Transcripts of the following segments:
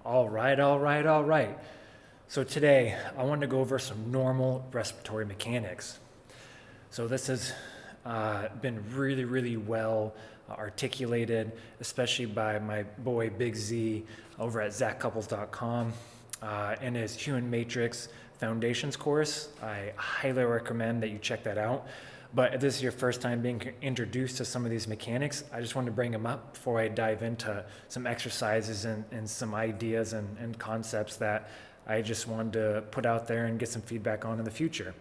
All right, all right, all right. So today I wanted to go over some normal respiratory mechanics. So this has been really, really well articulated, especially by my boy Big Z over at zachcouples.com in his Human Matrix Foundations course. I highly recommend that you check that out. But if this is your first time being introduced to some of these mechanics, I just wanted to bring them up before I dive into some exercises and some ideas and concepts that I just wanted to put out there and get some feedback on in the future.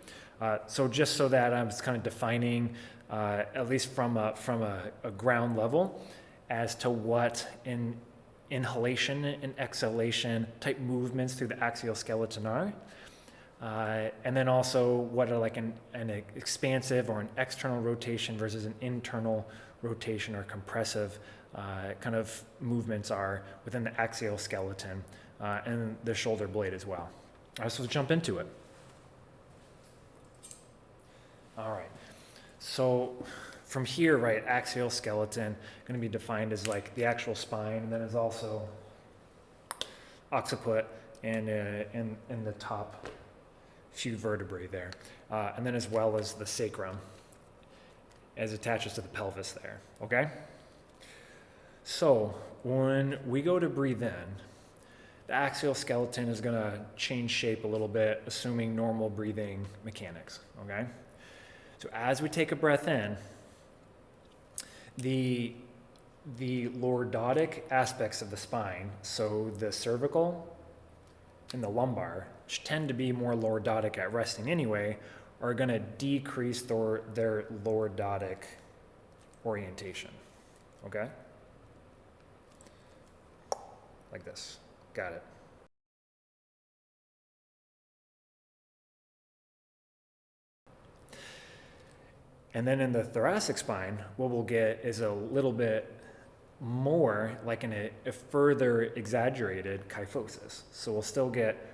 So just so that I'm kind of defining, at least from a ground level, as to what in inhalation and exhalation type movements through the axial skeleton are. And then also what are like an expansive or an external rotation versus an internal rotation or compressive kind of movements are within the axial skeleton and the shoulder blade as well. All right, so let's jump into it. All right, so from here, right, axial skeleton going to be defined as like the actual spine, and then is also occiput and in the top few vertebrae there, and then as well as the sacrum as attaches to the pelvis there, okay? So when we go to breathe in, the axial skeleton is gonna change shape a little bit, assuming normal breathing mechanics, okay? So as we take a breath in, the lordotic aspects of the spine, so the cervical and the lumbar, which tend to be more lordotic at resting anyway, are going to decrease their lordotic orientation, okay? Like this, got it. And then in the thoracic spine, what we'll get is a little bit more like a further exaggerated kyphosis. So we'll still get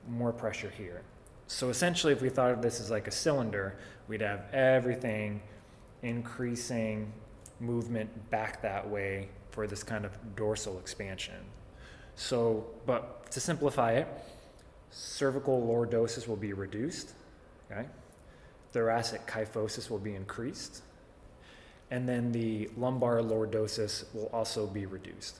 more pressure here. So essentially, if we thought of this as like a cylinder, we'd have everything increasing movement back that way for this kind of dorsal expansion. So, but to simplify it, cervical lordosis will be reduced, okay? Thoracic kyphosis will be increased, and then the lumbar lordosis will also be reduced.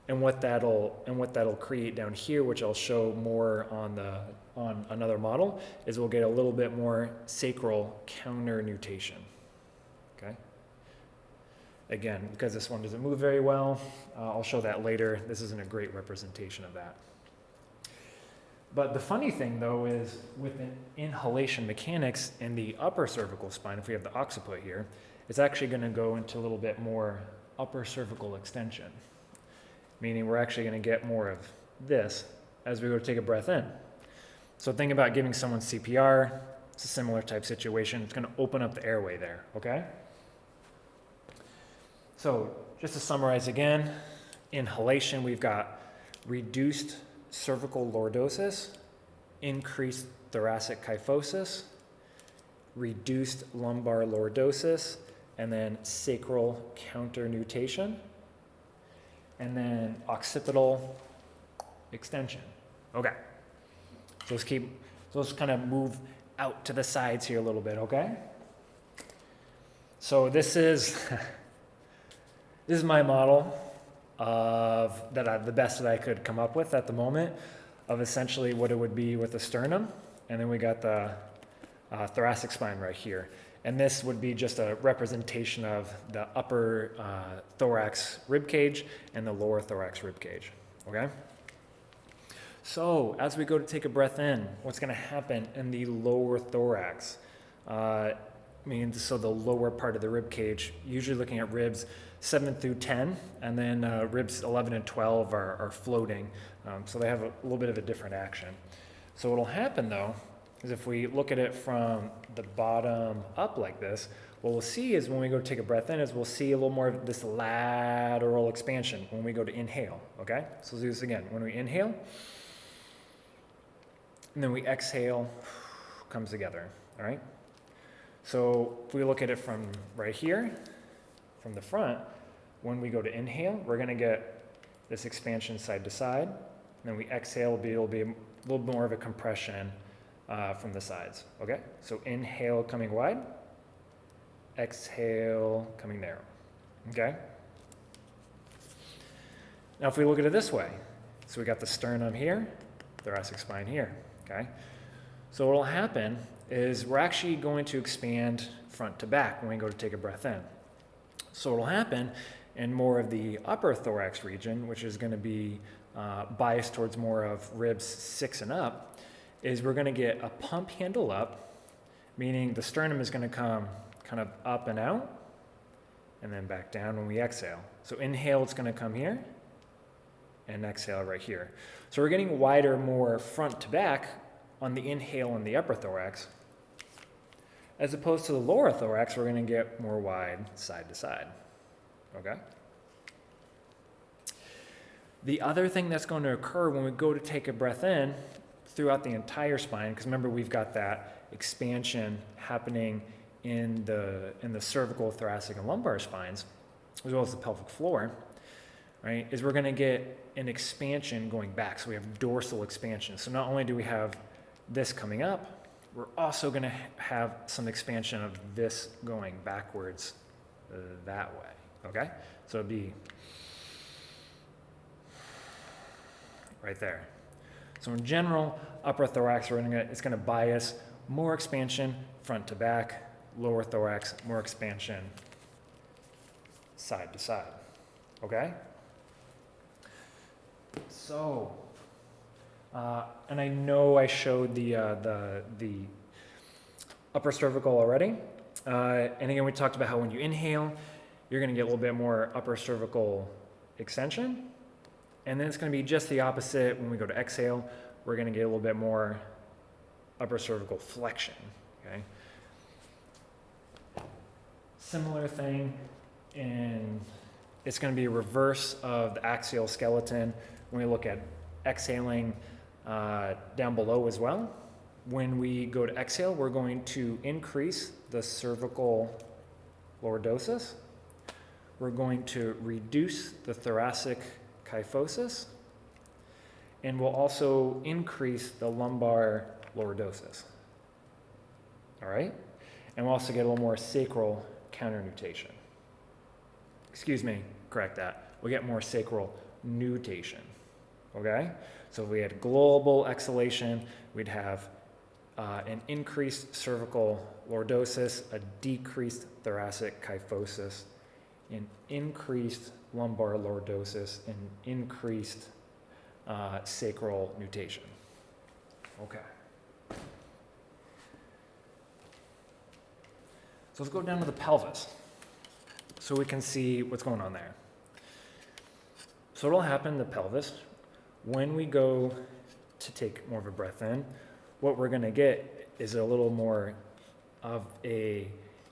And what that'll create down here, which I'll show more on another model, is we'll get a little bit more sacral counter nutation. Okay. Again, because this one doesn't move very well, I'll show that later. This isn't a great representation of that. But the funny thing, though, is with an inhalation mechanics in the upper cervical spine, if we have the occiput here, it's actually going to go into a little bit more upper cervical extension, meaning we're actually going to get more of this as we go to take a breath in. So think about giving someone CPR. It's a similar type situation. It's going to open up the airway there, okay? So just to summarize again, inhalation, we've got reduced cervical lordosis, increased thoracic kyphosis, reduced lumbar lordosis, and then sacral counter nutation, and then occipital extension. Okay. So let's kind of move out to the sides here a little bit, okay? So this is my model of the best that I could come up with at the moment of essentially what it would be with the sternum, and then we got the thoracic spine right here. And this would be just a representation of the upper thorax rib cage and the lower thorax rib cage, okay? So as we go to take a breath in, what's gonna happen in the lower thorax? So the lower part of the rib cage, usually looking at ribs 7 through 10, and then ribs 11 and 12 are floating. So they have a little bit of a different action. So what'll happen though, is if we look at it from the bottom up like this, what we'll see is when we go to take a breath in is we'll see a little more of this lateral expansion when we go to inhale, okay? So let's do this again. When we inhale, and then we exhale, comes together, all right? So if we look at it from right here, from the front, when we go to inhale, we're gonna get this expansion side to side. And then we exhale, it'll be a little more of a compression from the sides, okay? So inhale, coming wide. Exhale, coming narrow, okay? Now if we look at it this way, so we got the sternum here, thoracic spine here, okay? So what will happen is we're actually going to expand front to back when we go to take a breath in. So what will happen in more of the upper thorax region, which is going to be biased towards more of ribs 6 and up, is we're going to get a pump handle up, meaning the sternum is going to come kind of up and out, and then back down when we exhale. So inhale, it's going to come here, and exhale right here. So we're getting wider more front to back on the inhale in the upper thorax. As opposed to the lower thorax, we're going to get more wide side to side, okay? The other thing that's going to occur when we go to take a breath in throughout the entire spine, because remember we've got that expansion happening in the cervical, thoracic, and lumbar spines, as well as the pelvic floor, right, is we're going to get an expansion going back. So we have dorsal expansion. So not only do we have this coming up, we're also going to have some expansion of this going backwards that way, okay? So it'd be right there. So in general, upper thorax, it's going to bias more expansion front to back, lower thorax, more expansion side to side, okay? So, and I know I showed the upper cervical already. And again, we talked about how when you inhale, you're going to get a little bit more upper cervical extension. And then it's going to be just the opposite when we go to exhale. We're going to get a little bit more upper cervical flexion, okay? Similar thing it's going to be a reverse of the axial skeleton when we look at exhaling down below as well. When we go to exhale, we're going to increase the cervical lordosis. We're going to reduce the thoracic kyphosis, and we'll also increase the lumbar lordosis. All right? And we'll also get a little more sacral counternutation. Excuse me, correct that. We'll get more sacral nutation. Okay? So if we had global exhalation, we'd have an increased cervical lordosis, a decreased thoracic kyphosis, an increased lumbar lordosis, and increased sacral nutation. Okay. So let's go down to the pelvis so we can see what's going on there. So what'll happen in the pelvis, when we go to take more of a breath in, what we're going to get is a little more of a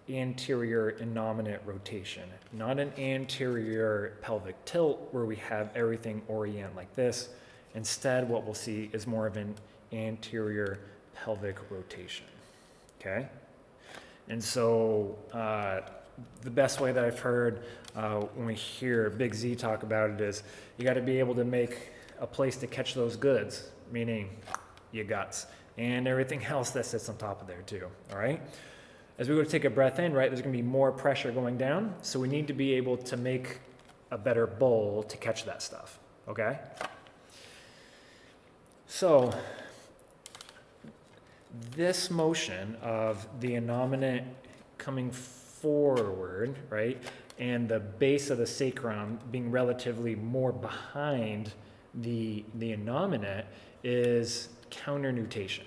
anterior innominate rotation, not an anterior pelvic tilt where we have everything orient like this. Instead, what we'll see is more of an anterior pelvic rotation, okay? And so the best way that I've heard when we hear Big Z talk about it is you got to be able to make a place to catch those goods, meaning your guts and everything else that sits on top of there too, all right? As we go to take a breath in, right, there's going to be more pressure going down, so we need to be able to make a better bowl to catch that stuff, okay? So this motion of the innominate coming forward, right, and the base of the sacrum being relatively more behind the innominate is counternutation.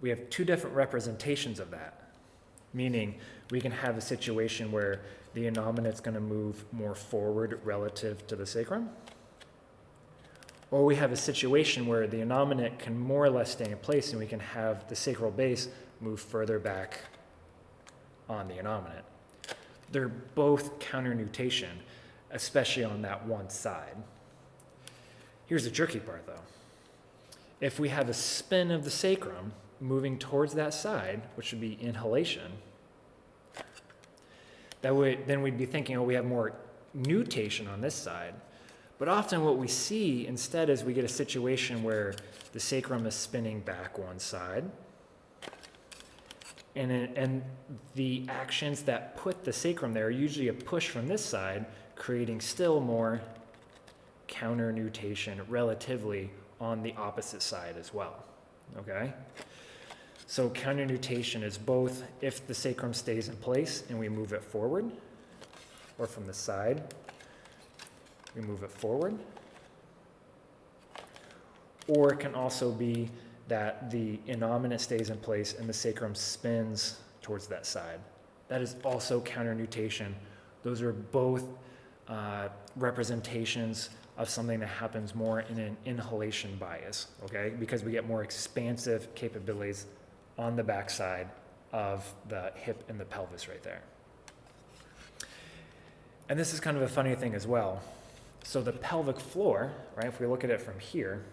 We have two different representations of that, meaning we can have a situation where the innominate's going to move more forward relative to the sacrum, or we have a situation where the innominate can more or less stay in place and we can have the sacral base move further back on the innominate. They're both counternutation, especially on that one side. Here's the tricky part though. If we have a spin of the sacrum moving towards that side, which would be inhalation, then we'd be thinking, oh, we have more nutation on this side. But often what we see instead is we get a situation where the sacrum is spinning back one side, and the actions that put the sacrum there are usually a push from this side, creating still more counter-nutation relatively on the opposite side as well, okay? So counter-nutation is both if the sacrum stays in place and we move it forward, or from the side, we move it forward. Or it can also be that the innominate stays in place and the sacrum spins towards that side. That is also counter-nutation. Those are both representations of something that happens more in an inhalation bias, okay? Because we get more expansive capabilities on the backside of the hip and the pelvis right there. And this is kind of a funny thing as well. So the pelvic floor, right, if we look at it from here,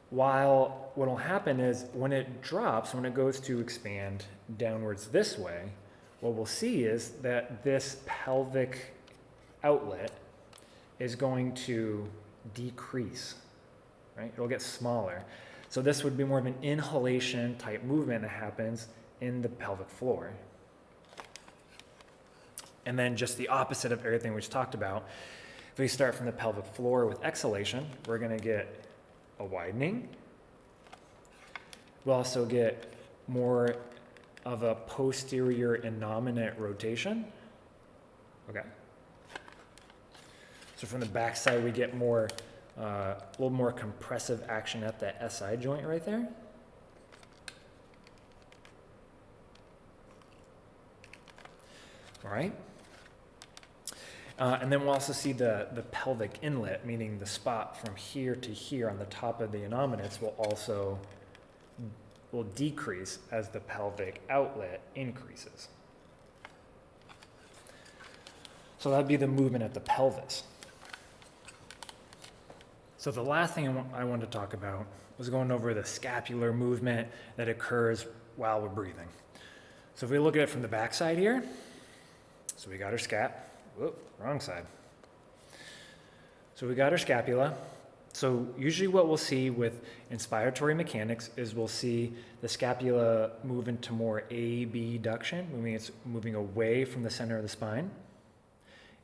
while what will happen is when it drops, when it goes to expand downwards this way, what we'll see is that this pelvic outlet is going to decrease, right? It'll get smaller. So this would be more of an inhalation type movement that happens in the pelvic floor. And then just the opposite of everything we just talked about, if we start from the pelvic floor with exhalation, we're gonna get a widening. We'll also get more of a posterior innominate rotation, okay? So from the back side, we get more, a little more compressive action at the SI joint right there. All right. And then we'll also see the pelvic inlet, meaning the spot from here to here on the top of the innominates will decrease as the pelvic outlet increases. So that'd be the movement at the pelvis. So the last thing I wanted to talk about was going over the scapular movement that occurs while we're breathing. So if we look at it from the back side here, so we got our scap. Whoop, wrong side. So we got our scapula. So usually what we'll see with inspiratory mechanics is we'll see the scapula move into more abduction, meaning it's moving away from the center of the spine.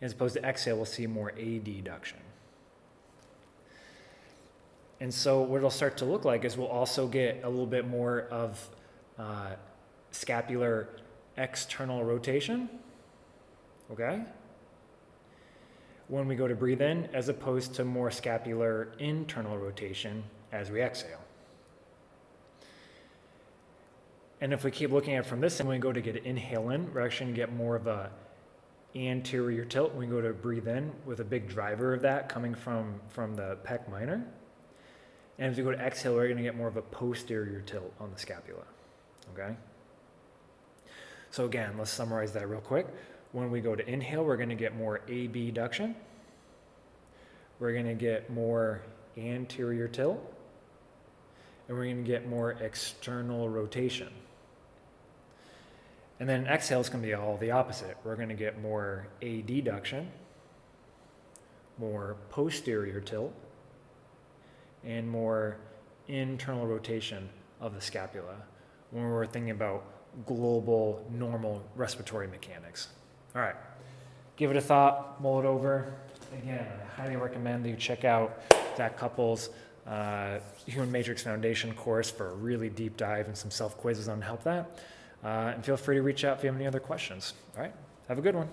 As opposed to exhale, we'll see more adduction. And so what it'll start to look like is we'll also get a little bit more of scapular external rotation, okay? When we go to breathe in, as opposed to more scapular internal rotation as we exhale. And if we keep looking at it from this end, when we go to get an inhale in, we're actually gonna get more of a anterior tilt when we go to breathe in with a big driver of that coming from the pec minor. And as we go to exhale, we're gonna get more of a posterior tilt on the scapula, okay? So again, let's summarize that real quick. When we go to inhale, we're gonna get more abduction. We're gonna get more anterior tilt. And we're gonna get more external rotation. And then exhale is gonna be all the opposite. We're gonna get more adduction, more posterior tilt, and more internal rotation of the scapula when we're thinking about global normal respiratory mechanics. All right, give it a thought, mull it over. Again, I highly recommend that you check out Zach Couples' Human Matrix Foundation course for a really deep dive and some self-quizzes on how to help that. And feel free to reach out if you have any other questions. All right, have a good one.